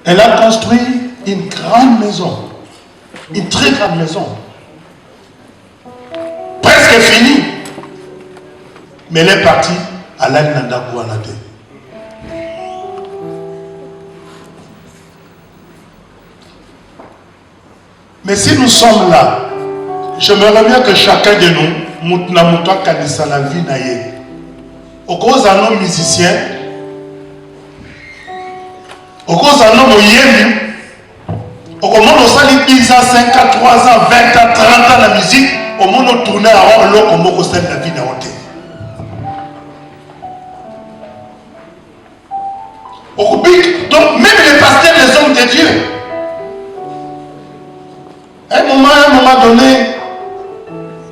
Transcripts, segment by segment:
Elle a construit une grande maison. Une très grande maison. Presque finie. Mais elle est partie à l'Ananda Kouanate. Mais si nous sommes là, j'aimerais bien que chacun de nous, Moutna Kanisa la vie naïe, au cause de nos musiciens, au cause de nos moyens, au moment où on s'allie 10 ans, 5 ans, 3 ans, 20 ans, 30 ans la musique, au moment où on tourne à l'eau, comme on s'allie la vie naïe. Donc même les pasteurs, les hommes de Dieu, à un moment donné,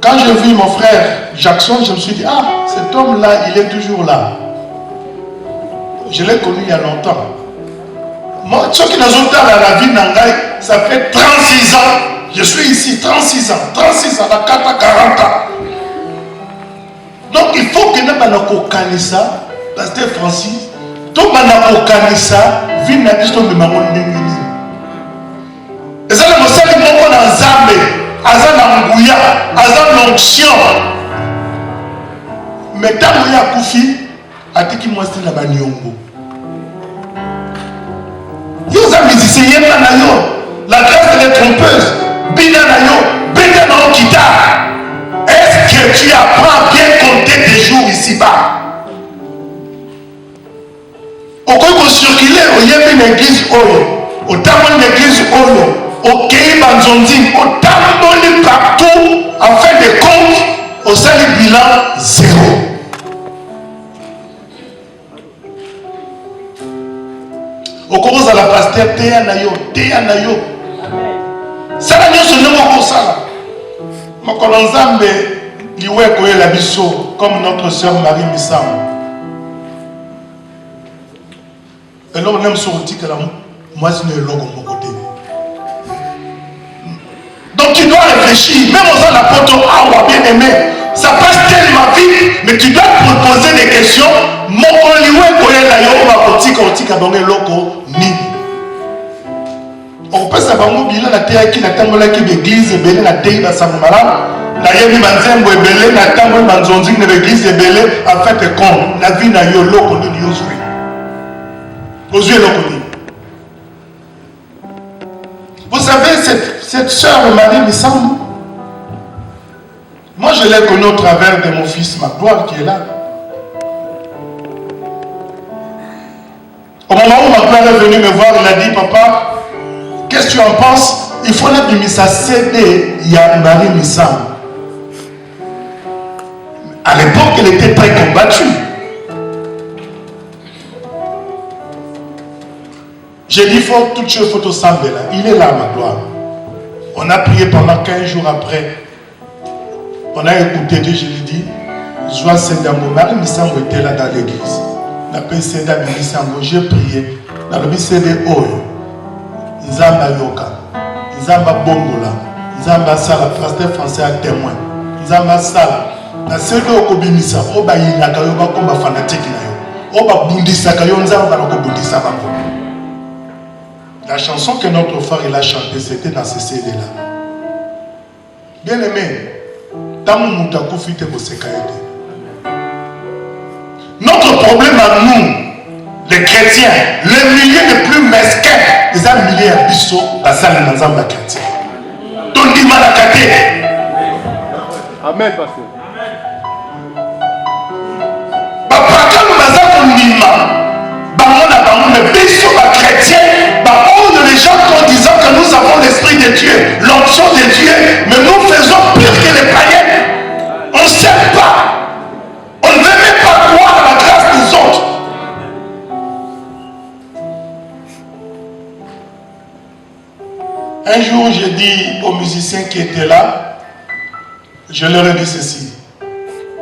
quand j'ai vu mon frère Jackson, je me suis dit, ah, cet homme-là, il est toujours là. Je l'ai connu il y a longtemps. Moi, ceux qui nous ont dans la vie Nangaï, ça fait 36 ans. Je suis ici, 36 ans. 36 ans, la 4 à 40 ans. Donc il faut que nous ayons ça, pasteur Francis, tout le monde a ça, vient à l'histoire de maman Nengini. Et ça, le monsieur qui m'a dit Zambé, Azan Ngouya, Azan Nonction. Mais tant qu'il y a Koufi, a dit qu'il m'a dit la Banyongo. Vous avez dit, la grâce de les trompeuses, Bina Nayo, Bina Nayo Kita. Est-ce que tu apprends à bien compter tes jours ici-bas? Au cas où circuler, au y a une église Oyo, au temps de l'église Oyo, au Kéi Banzonzi, au temps de partout, en fin de compte, au sein du bilan, 0. Au cours de la pasteur, Théa Nayo. Ça n'a rien sur nous comme ça. Mon colonzambe, liwe koye la biso, comme notre sœur Marie Missam. Et là, on aime sortir que moi, c'est une logo mon côté. Donc, tu dois réfléchir. Même aux apôtres, ah, bien aimé, ça passe tellement vite, mais tu dois te poser des questions. Mon liwe koye la yo, ma kotika bange logo ni. On peut savoir que la terre qui n'a pas l'église est belle, la terre dans sa maman. La yebi banzembo est belle, la tambour banzonzi de l'église est belle. En fait, comme la vie n'a eu l'eau qu'on dit Yosué. Yosué l'eau qu'on dit. Vous savez, cette sœur Marie Missam, moi je l'ai connue au travers de mon fils Magloire qui est là. Au moment où Magloire est venu me voir, il a dit, papa, qu'est-ce que tu en penses? Il faut la bimisa céder, il y a Marie Missam. À l'époque, elle était très combattue. J'ai dit, il faut toutes choses photos sembler là. Il est là, Magloire. On a prié pendant 15 jours après. On a écouté Dieu, je lui dis, Joie Sédambo, Marie Missam était là dans l'église. On a payé Sédambo, j'ai prié. Dans le Sédé Oyo. Nzamba Yoka, Nzamba Bongola, Nzamba Sala, pasteur français à témoin, Nzamba Sala, na sebe okobimisa, oba yinaka yo bakomba fanatique na yo, oba bundisa ka yo nzamba na kobundisa bako. La chanson que notre frère il a chantée, c'était dans ce CD là. Bien aimé, tamu mutaku fite boseka ete. Notre problème à nous, les chrétiens, le milieu le plus mesquin, les milieu à biso, la salle dans un chrétien. Ton dit mal à cater. Amen, pasteur. Papa, quand nous avons dit mais biso, les chrétiens, les gens en disant que nous avons l'esprit de Dieu, l'onction de Dieu, mais nous faisons pire que les païens. On ne sait pas. On ne veut même pas croire à la grâce des autres. Un jour, j'ai dit aux musiciens qui étaient là, je leur ai dit ceci.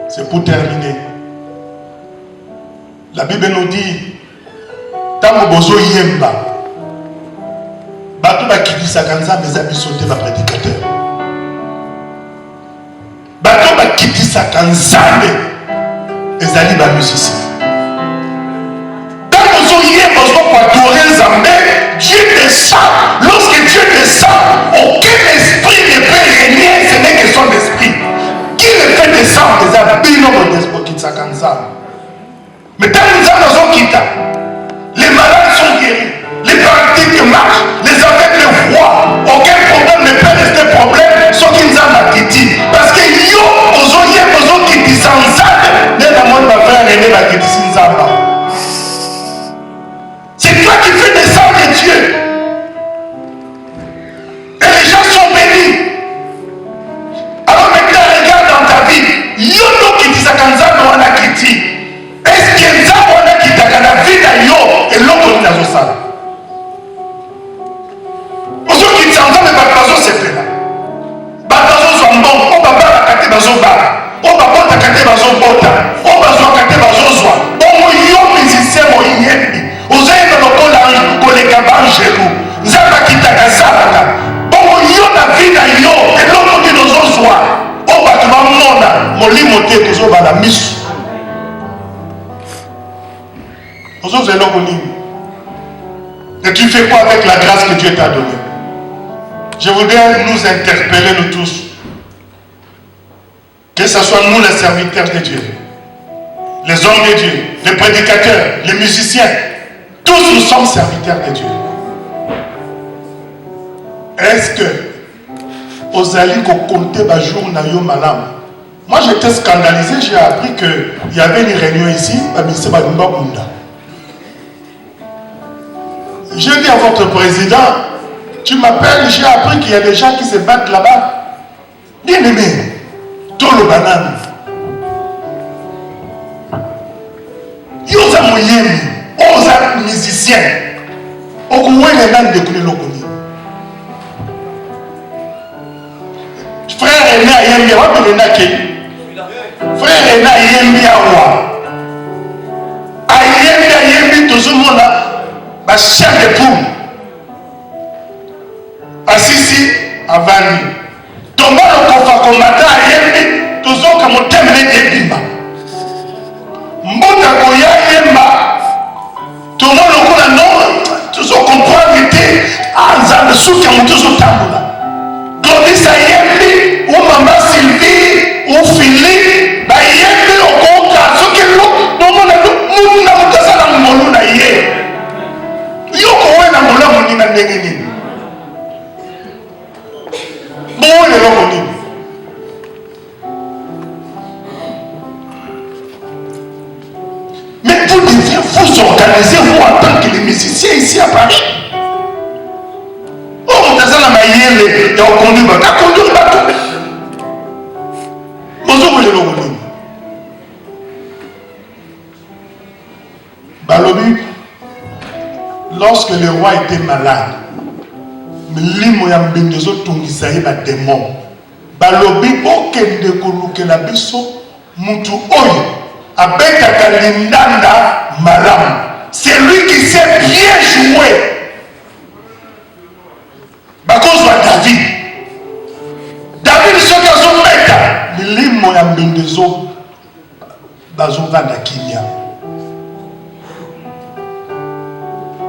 C'est pour terminer. La Bible nous dit, tant que bozo yemba, bato ba kiti sakanza mes amis sauté va prédicateur. Bato ba kiti sakanza mes amis ba musiciens. Tant que bozo yemba, bozo pour adorer Zambé, Dieu bino modesbokitsa kanzam. Mais tant que nous avons quitté, les malades sont guéris, les paralytiques marchent, les aveugles voient. Aucun problème ne peut rester problème, sauf qu'ils nous ont quitté. Parce que yo, aux autres qui disent sans ça, n'est pas moi de ma frère René va quitter sans ça. C'est toi qui fais descendre Dieu. Et les gens sont bénis. Alors maintenant, regarde dans ta vie. Yo no qui dit ça quand ça, on a quitté. Est-ce que ça, on a quitté dans la vie de yo et l'autre on a ça? Aux autres qui disent ça, mais pas besoin de se faire là. Pas besoin de bon. On va pas la cater dans son bar. On va pas la cater dans son bota. On va se cater dans son soin. On va yo musicien au yébi. Aux ailes de l'okola, qu'on les gaban chez nous. Zaba qui t'a gazaba. Bon, yo la vie na yo, et l'autre qui nous en soit. On va te mona, mon lit monté, que je vais la mise. Aux autres, c'est l'homme. Et tu fais quoi avec la grâce que Dieu t'a donnée? Je voudrais nous interpeller, nous tous. Que ce soit nous, les serviteurs de Dieu, les hommes de Dieu, les prédicateurs, les musiciens. Tous nous sommes serviteurs de Dieu. Est-ce que aux alliés qu'on comptait le jour Nayo Malam? Moi j'étais scandalisé, j'ai appris qu'il y avait une réunion ici, à Missé Badumba Bunda. J'ai dit à votre président, tu m'appelles, j'ai appris qu'il y a des gens qui se battent là-bas. Bien aimé, tout le banane. Yosa Moyemi. Aux musiciens, au moins les gens de Kouné. Frère Ena Yembi, on va dire frère Ena Yembi Awa. Ayembi, tout le monde a chef de poule. Assisi à Vani. Tomba le kofa komata Ayembi, tout le monde a monté les bimba. Mbota Koya Yemba. Tout le monde a non, tout ce qu'on comprend vite, en le soutien, tout ce temps là. Gloris Ayembi, ou Maman Sylvie, ou Philippe, bah Ayembi, au contraire, ce que l'on, tout le monde a dit, nous n'avons pas ça dans le monde là, yo, qu'on est dans le monde, on est dans le monde. Bon, on est dans le monde. Mais vous devez vous organiser, vous en tant que les musiciens ici à Paris. Oh, on a ça la maillère, et on conduit, on a conduit le bateau. Bonjour, vous le conduit. Balobi, lorsque le roi était malade, Milimo ya mbendezo tungisaye ba démon. Balobi, okende koluke la biso, mutu oyo. Avec Kalindanda Malam, c'est lui qui sait bien jouer. Parce que David, David ce que son maître, l'imo ya mbendezo, bazova na kimia.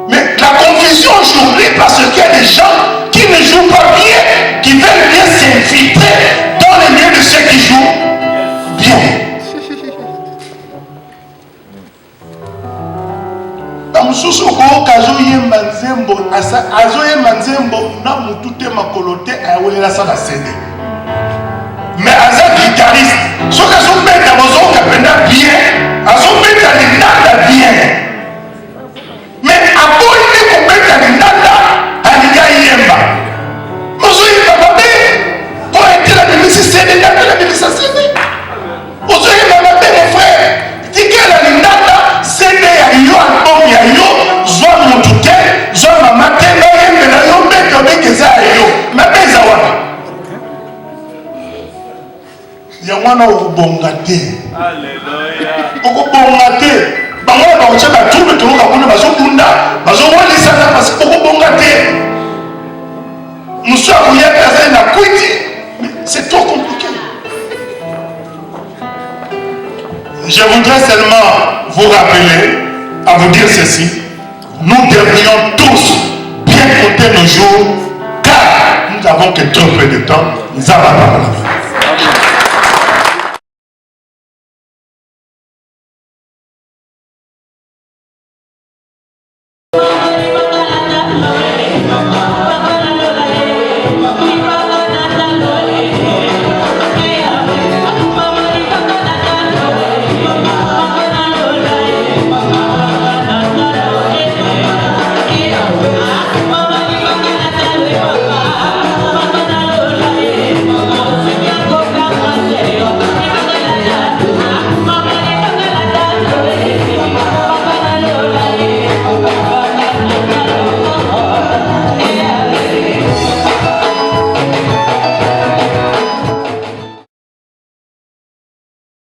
Mais la confusion aujourd'hui parce qu'il y a des gens qui ne jouent pas bien, qui veulent bien s'infiltrer dans les milieux de ceux qui jouent bien. Mususu ko kazo yemba nzembo azo yemba nzembo na mutu te makolo te awelela sa na CD. Mais aza guitariste, so kazo beta bozo kapenda bien, azo beta ni nada bien. Mais aboyi ni ko beta ni nada aliga yemba. Bozo yemba babe, pour être la bimisi CD, la bimisi CD. Bozo yemba babe mon frère, tika la ni nada CD ya yo album ya yo. Zwa mutute, zwa mamate, na yembe na yo beka beke za yo. Mabeza wapi? Ya wana ukubonga te. Alléluia. Ukubonga te. Bango ba ucheba tube tuluka kuna bazokunda. Bazowalisa na parce que ukubonga te. Musa kuyeka za na kwiti. C'est trop compliqué. Je voudrais seulement vous rappeler, à vous dire ceci. Nous devrions tous bien compter nos jours, car nous n'avons que trop peu de temps. Nous avons pas la vie.